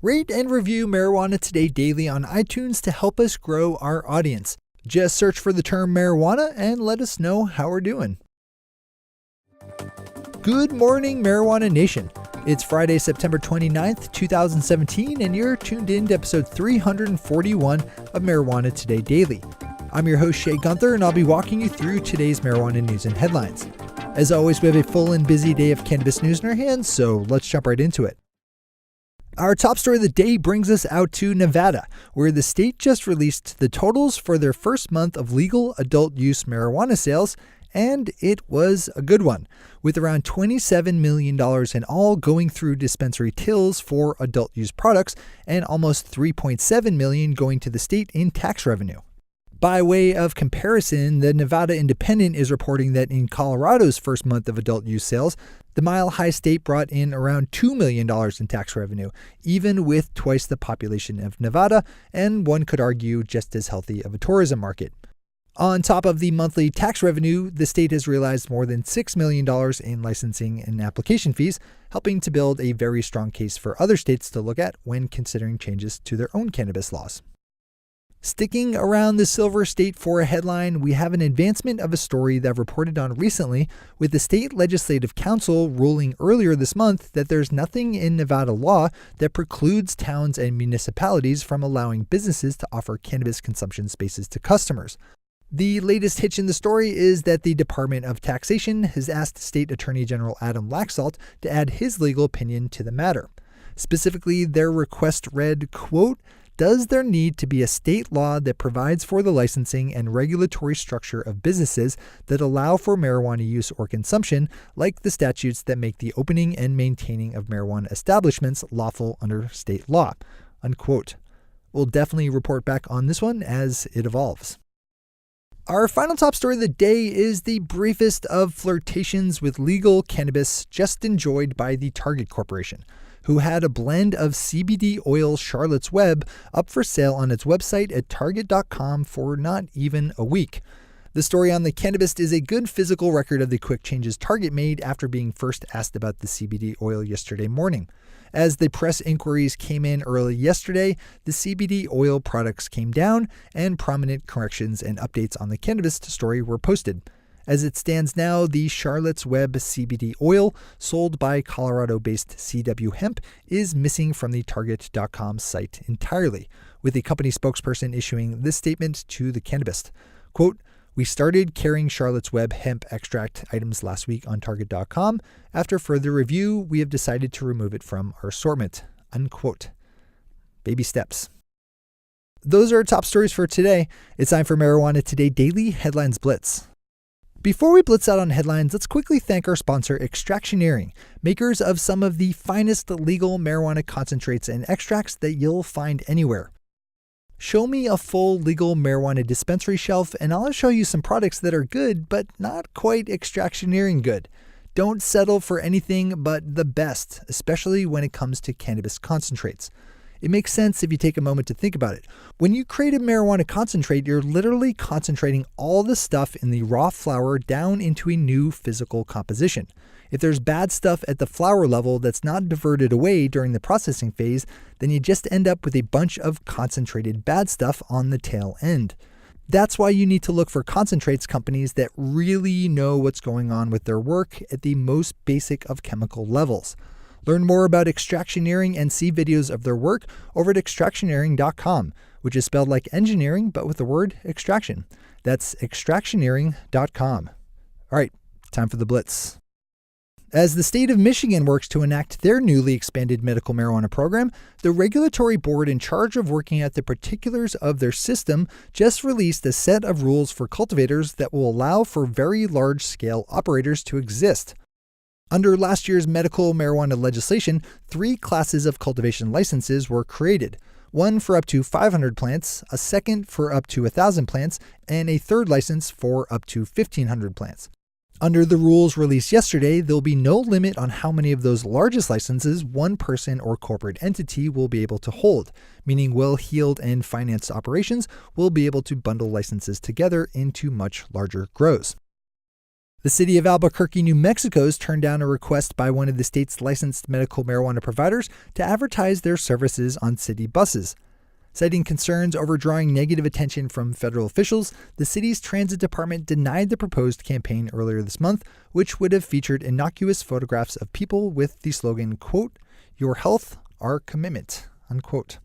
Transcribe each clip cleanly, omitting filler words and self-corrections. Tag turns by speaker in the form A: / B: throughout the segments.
A: Rate and review Marijuana Today daily on iTunes to help us grow our audience. Just search for the term marijuana and let us know how we're doing. Good morning, Marijuana Nation. It's Friday, September 29th, 2017, and you're tuned in to episode 341 of Marijuana Today Daily. I'm your host, Shay Gunther, and I'll be walking you through today's marijuana news and headlines. As always, we have a full and busy day of cannabis news in our hands, so let's jump right into it. Our top story of the day brings us out to Nevada, where the state just released the totals for their first month of legal adult use marijuana sales, and it was a good one, with around $27 million in all going through dispensary tills for adult use products and almost $3.7 million going to the state in tax revenue. By way of comparison, the Nevada Independent is reporting that in Colorado's first month of adult use sales, the Mile High State brought in around $2 million in tax revenue, even with twice the population of Nevada, and one could argue just as healthy of a tourism market. On top of the monthly tax revenue, the state has realized more than $6 million in licensing and application fees, helping to build a very strong case for other states to look at when considering changes to their own cannabis laws. Sticking around the Silver State for a headline, we have an advancement of a story that I've reported on recently, with the State Legislative Council ruling earlier this month that there's nothing in Nevada law that precludes towns and municipalities from allowing businesses to offer cannabis consumption spaces to customers. The latest hitch in the story is that the Department of Taxation has asked State Attorney General Adam Laxalt to add his legal opinion to the matter. Specifically, their request read, quote, "Does there need to be a state law that provides for the licensing and regulatory structure of businesses that allow for marijuana use or consumption, like the statutes that make the opening and maintaining of marijuana establishments lawful under state law?" Unquote. We'll definitely report back on this one as it evolves. Our final top story of the day is the briefest of flirtations with legal cannabis just enjoyed by the Target Corporation, who had a blend of CBD oil Charlotte's Web up for sale on its website at Target.com for not even a week. The story on the Cannabist is a good physical record of the quick changes Target made after being first asked about the CBD oil yesterday morning. As the press inquiries came in early yesterday, the CBD oil products came down and prominent corrections and updates on the Cannabist story were posted. As it stands now, the Charlotte's Web CBD oil, sold by Colorado-based CW Hemp, is missing from the Target.com site entirely, with the company spokesperson issuing this statement to the Cannabist. Quote, "We started carrying Charlotte's Web hemp extract items last week on Target.com. After further review, we have decided to remove it from our assortment." Unquote. Baby steps. Those are our top stories for today. It's time for Marijuana Today Daily Headlines Blitz. Before we blitz out on headlines, let's quickly thank our sponsor, Extractioneering, makers of some of the finest legal marijuana concentrates and extracts that you'll find anywhere. Show me a full legal marijuana dispensary shelf, and I'll show you some products that are good, but not quite Extractioneering good. Don't settle for anything but the best, especially when it comes to cannabis concentrates. It makes sense if you take a moment to think about it. When you create a marijuana concentrate, you're literally concentrating all the stuff in the raw flower down into a new physical composition. If there's bad stuff at the flower level that's not diverted away during the processing phase, then you just end up with a bunch of concentrated bad stuff on the tail end. That's why you need to look for concentrates companies that really know what's going on with their work at the most basic of chemical levels. Learn more about Extractioneering and see videos of their work over at extractioneering.com, which is spelled like engineering but with the word extraction. That's extractioneering.com. All right, time for the blitz. As the state of Michigan works to enact their newly expanded medical marijuana program, the regulatory board in charge of working out the particulars of their system just released a set of rules for cultivators that will allow for very large-scale operators to exist. Under last year's medical marijuana legislation, 3 classes of cultivation licenses were created. One for up to 500 plants, a second for up to 1,000 plants, and a third license for up to 1,500 plants. Under the rules released yesterday, there'll be no limit on how many of those largest licenses one person or corporate entity will be able to hold, meaning well-heeled and financed operations will be able to bundle licenses together into much larger grows. The city of Albuquerque, New Mexico has turned down a request by one of the state's licensed medical marijuana providers to advertise their services on city buses. Citing concerns over drawing negative attention from federal officials, the city's transit department denied the proposed campaign earlier this month, which would have featured innocuous photographs of people with the slogan, quote, "Your health, our commitment," unquote.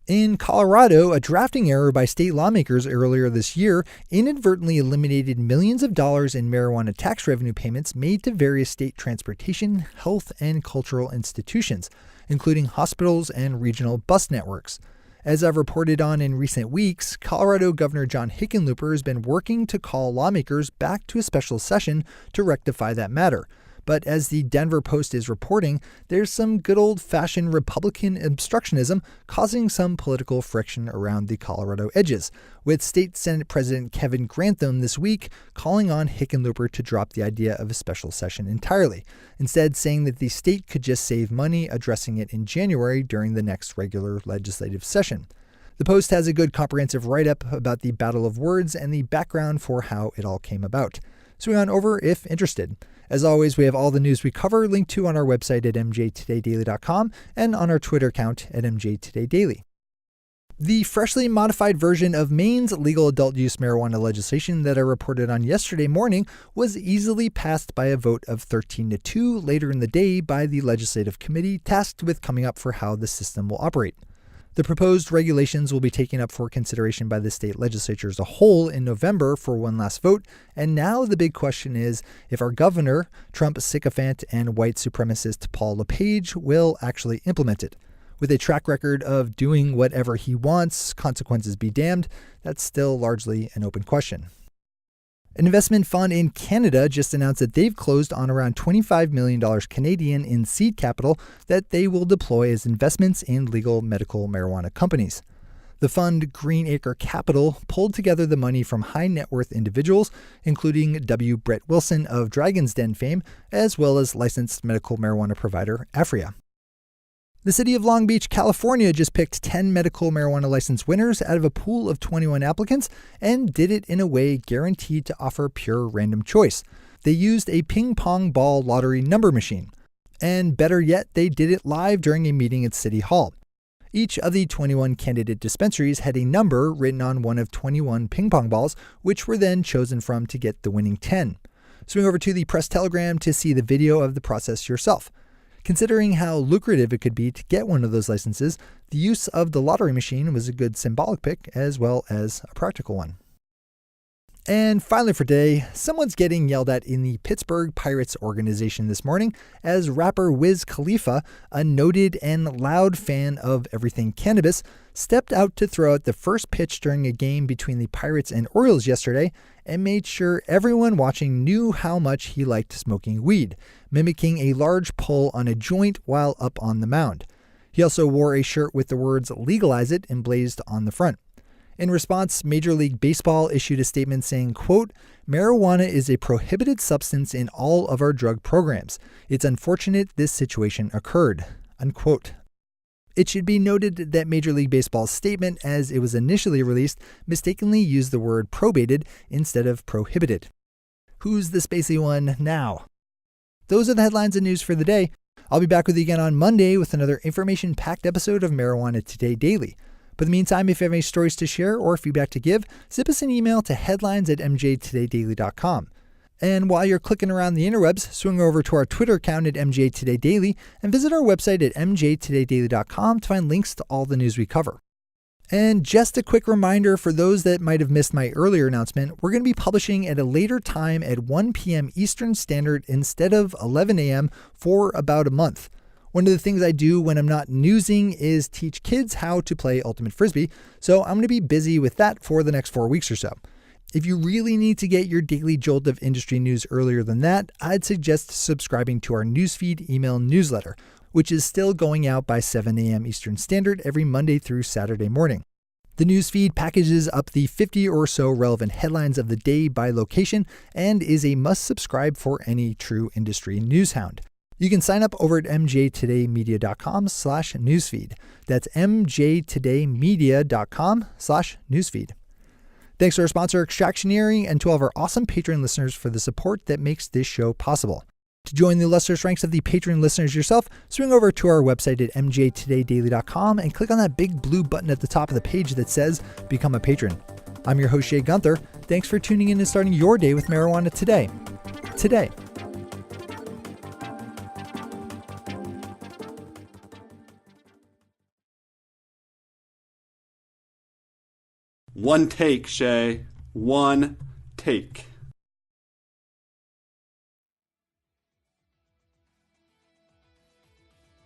A: In Colorado, a drafting error by state lawmakers earlier this year inadvertently eliminated millions of dollars in marijuana tax revenue payments made to various state transportation, health, and cultural institutions, including hospitals and regional bus networks. As I've reported on in recent weeks, Colorado Governor John Hickenlooper has been working to call lawmakers back to a special session to rectify that matter. But as the Denver Post is reporting, there's some good old-fashioned Republican obstructionism causing some political friction around the Colorado edges, with State Senate President Kevin Grantham this week calling on Hickenlooper to drop the idea of a special session entirely, instead saying that the state could just save money addressing it in January during the next regular legislative session. The Post has a good comprehensive write-up about the battle of words and the background for how it all came about. Swing on over if interested. As always, we have all the news we cover linked to on our website at mjtodaydaily.com and on our Twitter account at mjtodaydaily. The freshly modified version of Maine's legal adult use marijuana legislation that I reported on yesterday morning was easily passed by a vote of 13-2 later in the day by the legislative committee tasked with coming up for how the system will operate. The proposed regulations will be taken up for consideration by the state legislature as a whole in November for one last vote, and now the big question is if our governor, Trump sycophant and white supremacist Paul LePage, will actually implement it. With a track record of doing whatever he wants, consequences be damned, that's still largely an open question. An investment fund in Canada just announced that they've closed on around $25 million Canadian in seed capital that they will deploy as investments in legal medical marijuana companies. The fund, Green Acre Capital, pulled together the money from high net worth individuals, including W. Brett Wilson of Dragon's Den fame, as well as licensed medical marijuana provider Aphria. The city of Long Beach, California just picked 10 medical marijuana license winners out of a pool of 21 applicants and did it in a way guaranteed to offer pure random choice. They used a ping pong ball lottery number machine. And better yet, they did it live during a meeting at City Hall. Each of the 21 candidate dispensaries had a number written on one of 21 ping pong balls, which were then chosen from to get the winning 10. Swing over to the Press Telegram to see the video of the process yourself. Considering how lucrative it could be to get one of those licenses, the use of the lottery machine was a good symbolic pick as well as a practical one. And finally for today, someone's getting yelled at in the Pittsburgh Pirates organization this morning as rapper Wiz Khalifa, a noted and loud fan of everything cannabis, stepped out to throw out the first pitch during a game between the Pirates and Orioles yesterday and made sure everyone watching knew how much he liked smoking weed, mimicking a large pull on a joint while up on the mound. He also wore a shirt with the words "legalize it" emblazed on the front. In response, Major League Baseball issued a statement saying, quote, "Marijuana is a prohibited substance in all of our drug programs. It's unfortunate this situation occurred," unquote. It should be noted that Major League Baseball's statement, as it was initially released, mistakenly used the word probated instead of prohibited. Who's the spacey one now? Those are the headlines and news for the day. I'll be back with you again on Monday with another information-packed episode of Marijuana Today Daily. But in the meantime, if you have any stories to share or feedback to give, zip us an email to headlines@mjtodaydaily.com. And while you're clicking around the interwebs, swing over to our Twitter account at mjtodaydaily and visit our website at mjtodaydaily.com to find links to all the news we cover. And just a quick reminder for those that might have missed my earlier announcement, we're going to be publishing at a later time at 1 p.m. Eastern Standard instead of 11 a.m. for about a month. One of the things I do when I'm not newsing is teach kids how to play Ultimate Frisbee, so I'm going to be busy with that for the next 4 weeks or so. If you really need to get your daily jolt of industry news earlier than that, I'd suggest subscribing to our newsfeed email newsletter, which is still going out by 7 a.m. Eastern Standard every Monday through Saturday morning. The newsfeed packages up the 50 or so relevant headlines of the day by location and is a must-subscribe for any true industry newshound. You can sign up over at mjtodaymedia.com/newsfeed. That's mjtodaymedia.com/newsfeed. Thanks to our sponsor, Extractioneering, and to all of our awesome Patreon listeners for the support that makes this show possible. To join the illustrious ranks of the Patreon listeners yourself, swing over to our website at mjtodaydaily.com and click on that big blue button at the top of the page that says Become a Patron. I'm your host, Shay Gunther. Thanks for tuning in and starting your day with marijuana today. Today.
B: One take, Shay. One take.